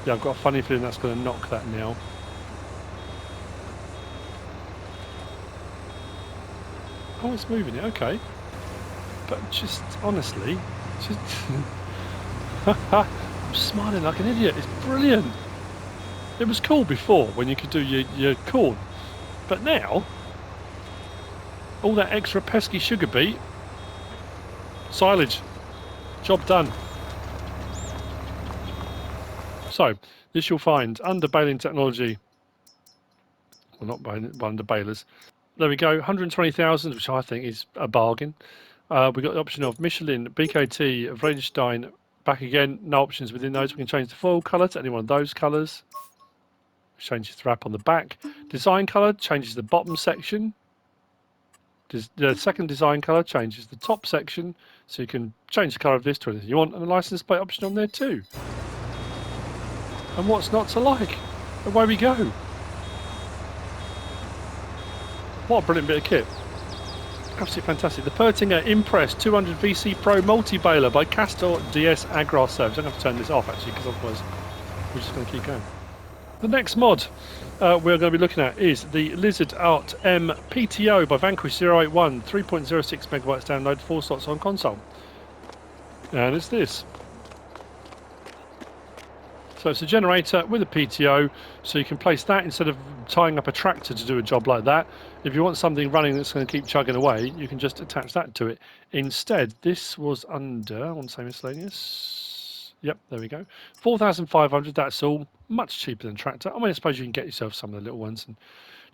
Yeah, I've got a funny feeling that's going to knock that now. Oh, it's moving it, okay. But just, honestly, just... I'm smiling like an idiot, it's brilliant. It was cool before, when you could do your corn. But now, all that extra pesky sugar beet, silage, job done. So, this you'll find under baling technology, well not baling, but under balers. There we go, 120,000, which I think is a bargain. We've got the option of Michelin, BKT, VertexDezign, back again, no options within those. We can change the foil colour to any one of those colours. Changes the wrap on the back. Design colour changes the bottom section. The second design colour changes the top section, so you can change the colour of this to anything you want, and a license plate option on there too. And what's not to like? Away we go. What a brilliant bit of kit. Absolutely fantastic. The Pöttinger Impress 200 VC Pro multi-baler by Maxter d-s-agrarservice. I'm going to have to turn this off actually, because otherwise we're just going to keep going. The next mod we're going to be looking at is the Lizard Art M PTO by Vanquish 081, 3.06 megabytes download, 4 slots on console. And it's this. So it's a generator with a PTO, so you can place that instead of tying up a tractor to do a job like that. If you want something running that's going to keep chugging away, you can just attach that to it. Instead, this was under, I want to say miscellaneous. Yep, there we go. 4,500, that's all. Much cheaper than tractor. I mean, I suppose you can get yourself some of the little ones and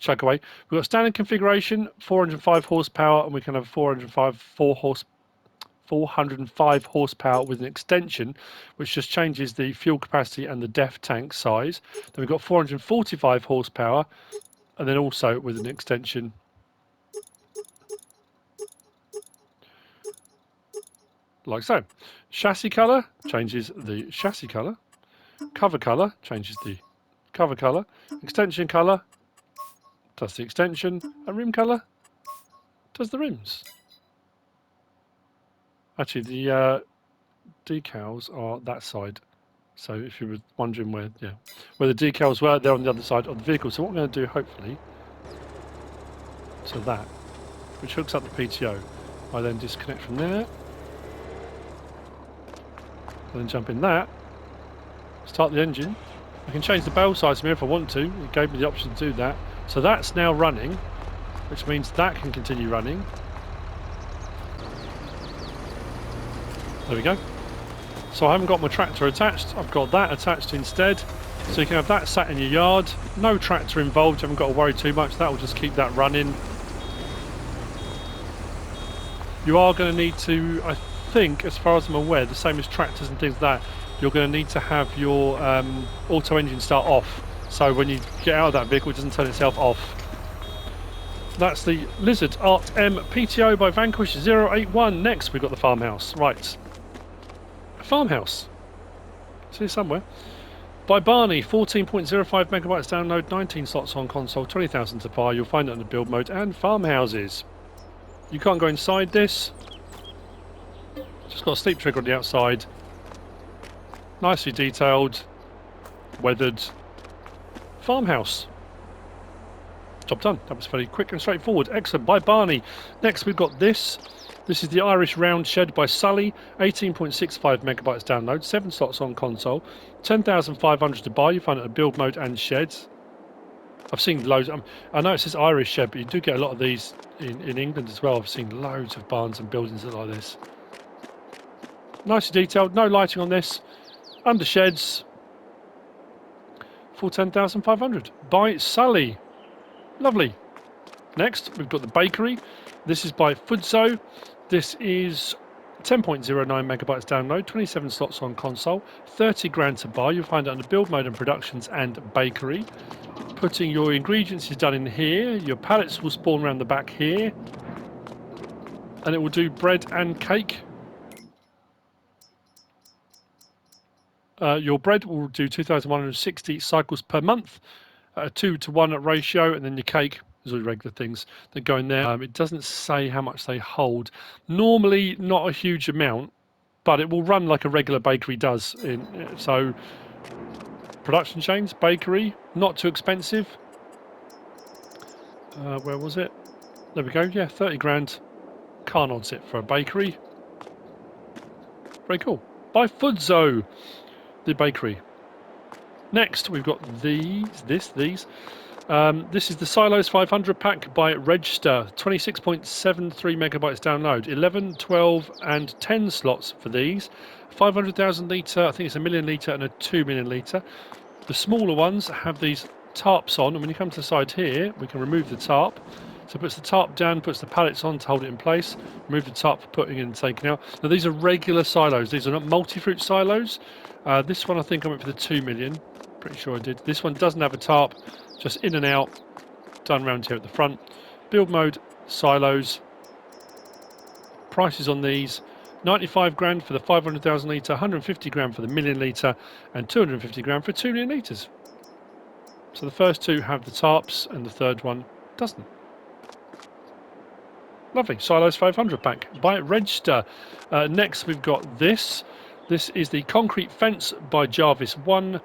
chug away. We've got standard configuration, 405 horsepower, and we can have 405 horsepower with an extension, which just changes the fuel capacity and the def tank size. Then we've got 445 horsepower, and then also with an extension like so. Chassis colour changes the chassis colour. Cover colour changes the cover colour. Extension colour does the extension, and rim colour does the rims. Actually, the decals are that side. So if you were wondering where the decals were, they're on the other side of the vehicle. So what we're going to do, hopefully, so that, which hooks up the PTO, I then disconnect from there, and then jump in that, start the engine, I can change the bale size from here if I want to. It gave me the option to do that. So that's now running, which means that can continue running. There we go. So I haven't got my tractor attached, I've got that attached instead. So you can have that sat in your yard, no tractor involved, you haven't got to worry too much, that will just keep that running. You are going to need to, I think, as far as I'm aware, the same as tractors and things like that, you're going to need to have your auto engine start off. So when you get out of that vehicle, it doesn't turn itself off. That's the Lizard Art M PTO by Vanquish 081. Next, we've got the farmhouse. Right. Farmhouse. It's here somewhere. By Barney, 14.05 megabytes download, 19 slots on console, 20,000 to buy. You'll find it under build mode and farmhouses. You can't go inside this. Just got a sleep trigger on the outside. Nicely detailed, weathered farmhouse. Job done. That was fairly quick and straightforward. Excellent. By Barney. Next we've got this. This is the Irish Round Shed by Sully, 18.65 megabytes download, 7 slots on console, 10,500 to buy. You find it in build mode and sheds. I've seen loads. I know it says Irish Shed, but you do get a lot of these in England as well. I've seen loads of barns and buildings that are like this. Nicely detailed. No lighting on this. Under sheds for 10,500 by Sully. Lovely. Next, we've got the bakery. This is by Fudzo. This is 10.09 megabytes download, 27 slots on console, 30 grand to buy. You'll find it under build mode and productions and bakery. Putting your ingredients is done in here. Your pallets will spawn around the back here. And it will do bread and cake. Your bread will do 2,160 cycles per month, 2-to-1 ratio, and then your cake. There's all the regular things that go in there. It doesn't say how much they hold. Normally, not a huge amount, but it will run like a regular bakery does. So, production chains, bakery, not too expensive. Where was it? There we go. Yeah, 30 grand. Can't odds it for a bakery. Very cool. By Fudzo, the bakery. Next, we've got these. This is the Silos 500 pack by Register, 26.73 megabytes download, 11, 12 and 10 slots for these, 500,000 litre, I think it's a million litre and a 2 million litre. The smaller ones have these tarps on, and when you come to the side here, we can remove the tarp. So it puts the tarp down, puts the pallets on to hold it in place, remove the tarp for putting in and taking out. Now these are regular silos, these are not multi-fruit silos. This one I think I went for the 2 million, pretty sure I did. This one doesn't have a tarp, just in and out, done round here at the front. Build mode, silos. Prices on these, 95 grand for the 500,000 litre, 150 grand for the million litre, and 250 grand for 2 million litres. So the first two have the tarps, and the third one doesn't. Lovely, Silos 500 pack by Register. Next we've got this. This is the concrete fence by JarviceOne.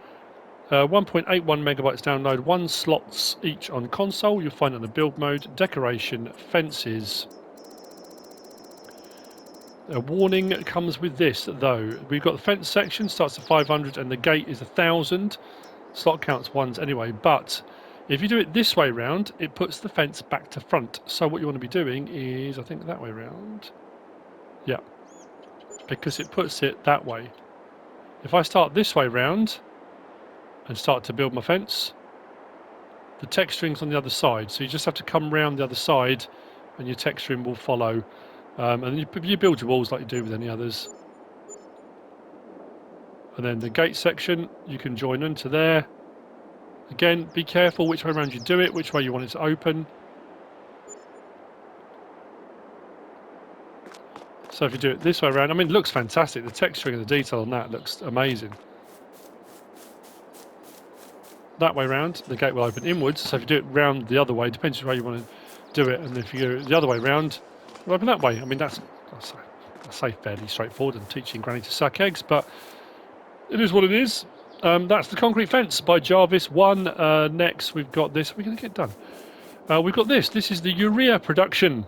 1.81 megabytes download, 1 slots each on console. You'll find it in the build mode, decoration, fences. A warning comes with this though. We've got the fence section, starts at 500 and the gate is 1,000. Slot counts ones anyway, but if you do it this way round, it puts the fence back to front. So what you want to be doing is, I think that way round. Yeah, because it puts it that way. If I start this way round and start to build my fence, the texturing's on the other side, so you just have to come round the other side and your texturing will follow, and you build your walls like you do with any others. And then the gate section, you can join into there. Again, be careful which way around you do it, which way you want it to open. So if you do it this way around, I mean, it looks fantastic. The texturing and the detail on that looks amazing. That way round, the gate will open inwards. So if you do it round the other way, depends on how you want to do it. And if you go the other way round, it'll open that way. I mean, I say fairly straightforward. I'm teaching Granny to suck eggs, but it is what it is. That's the concrete fence by JarviceOne. Next, we've got this. We're going to get done. We've got this. This is the urea production.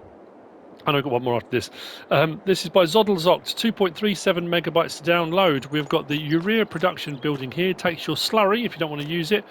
And I've got one more after this. This is by Zodlzoct, 2.37 megabytes to download. We've got the urea production building here. It takes your slurry if you don't want to use it.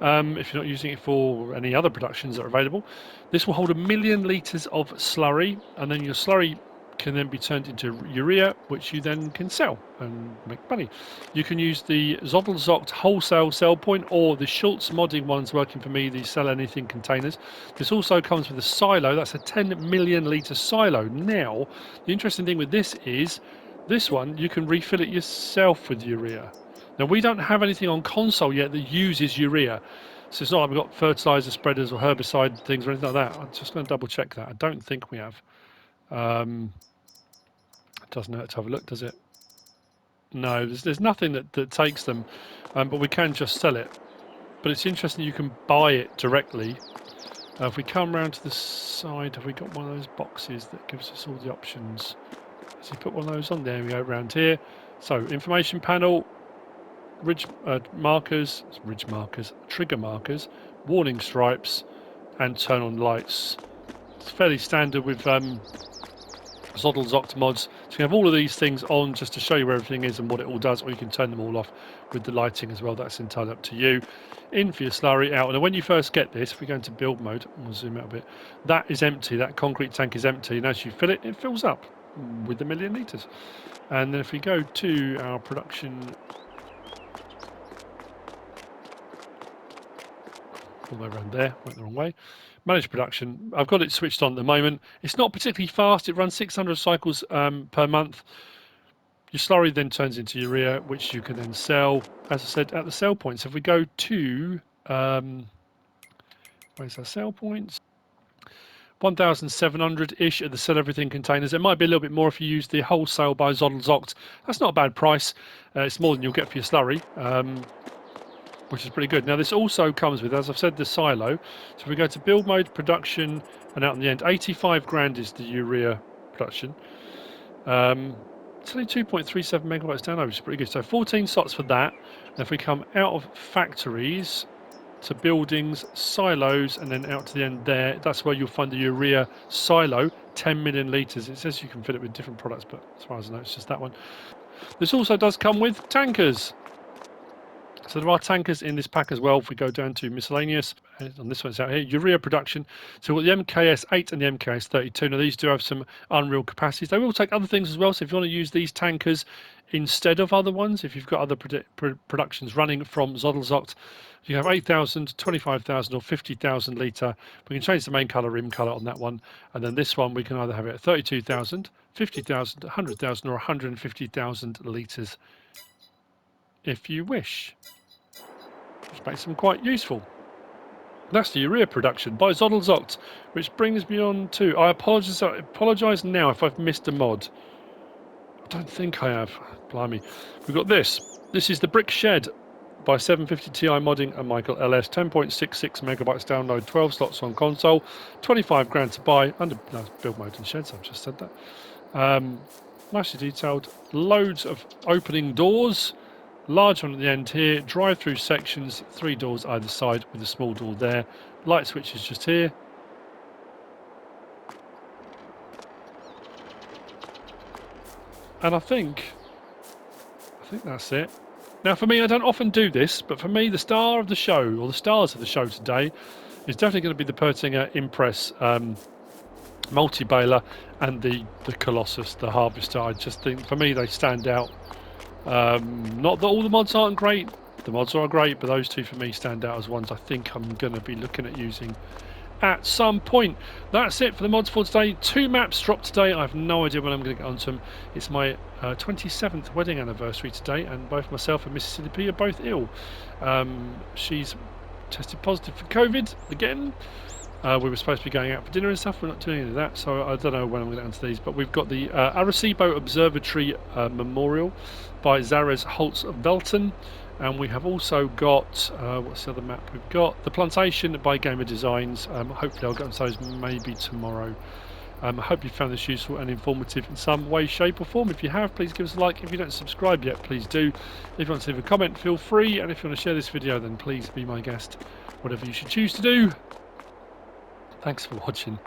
If you're not using it for any other productions that are available. This will hold 1 million litres of slurry, and then your slurry can then be turned into urea, which you then can sell and make money. You can use the Zodlzoct wholesale sell point or the HardModding ones working for me, the sell anything containers. This also comes with a silo. That's a 10 million litre silo. Now, the interesting thing with this is, this one, you can refill it yourself with urea. Now, we don't have anything on console yet that uses urea. So it's not like we've got fertilizer spreaders or herbicide things or anything like that. I'm just going to double check that. I don't think we have. It doesn't hurt to have a look, does it? No, there's nothing that takes them, but we can just sell it. But it's interesting you can buy it directly. If we come round to the side, have we got one of those boxes that gives us all the options? Let's put one of those on there. We go around here. So information panel. Ridge markers, trigger markers, warning stripes, and turn on lights. It's fairly standard with Zodlzoct mods. So you can have all of these things on just to show you where everything is and what it all does, or you can turn them all off with the lighting as well. That's entirely up to you. In for your slurry, out. And when you first get this, if we go into build mode, we'll zoom out a bit, that is empty. That concrete tank is empty, and as you fill it, it fills up with 1 million litres. And then if we go to our production, all the way around there, went the wrong way. Manage production. I've got it switched on at the moment. It's not particularly fast. It runs 600 cycles per month. Your slurry then turns into urea, which you can then sell, as I said, at the sell points. If we go to, where's our sell points? 1,700-ish at the sell everything containers. It might be a little bit more if you use the wholesale by Zodlzoct. That's not a bad price. It's more than you'll get for your slurry. Which is pretty good. Now this also comes with, as I've said, the silo. So if we go to build mode, production, and out in the end, 85 grand is the urea production. It's only 2.37 megabytes download, which is pretty good. So 14 slots for that. And if we come out of factories to buildings, silos, and then out to the end there, that's where you'll find the urea silo, 10 million litres. It says you can fill it with different products, but as far as I know, it's just that one. This also does come with tankers. So there are tankers in this pack as well. If we go down to miscellaneous, on this one's out here, urea production. So we've got the MKS8 and the MKS32. Now these do have some unreal capacities. They will take other things as well. So if you want to use these tankers instead of other ones, if you've got other productions running from Zodlzoct, you have 8,000, 25,000 or 50,000 litre. We can change the main colour, rim colour on that one. And then this one, we can either have it at 32,000, 50,000, 100,000 or 150,000 litres if you wish, which makes them quite useful. That's the urea production by Zodlzoct, which brings me on to, I apologise now if I've missed a mod. I don't think I have. Blimey. We've got this. This is the Brick Shed by 750 Ti Modding and MichalLS, 10.66 megabytes download, 12 slots on console, 25 grand to buy, under build mode and sheds, I've just said that. Nicely detailed, loads of opening doors, large one at the end here, drive-through sections, 3 doors either side with a small door there, light switches just here. And I think that's it. Now for me, I don't often do this, but for me the star of the show, or the stars of the show today, is definitely going to be the Pöttinger Impress multi-baler and the Colossus, the Harvester. I just think for me they stand out. Not that all the mods aren't great, the mods are great, but those two for me stand out as ones I think I'm going to be looking at using at some point. That's it for the mods for today. 2 maps dropped today. I have no idea when I'm going to get onto them. It's my 27th wedding anniversary today, and both myself and Mrs. Silly P are both ill. She's tested positive for COVID again. We were supposed to be going out for dinner and stuff. We're not doing any of that, so I don't know when I'm going to get onto these. But we've got the Arecibo Observatory Memorial by Zares Holtz and we have also got what's the other map we've got? The Plantation by Gamer Designs. Hopefully I'll get onto those maybe tomorrow. I hope you found this useful and informative in some way, shape or form. If you have, please give us a like. If you don't subscribe yet, please do. If you want to leave a comment, feel free. And if you want to share this video, then please be my guest. Whatever you should choose to do. Thanks for watching.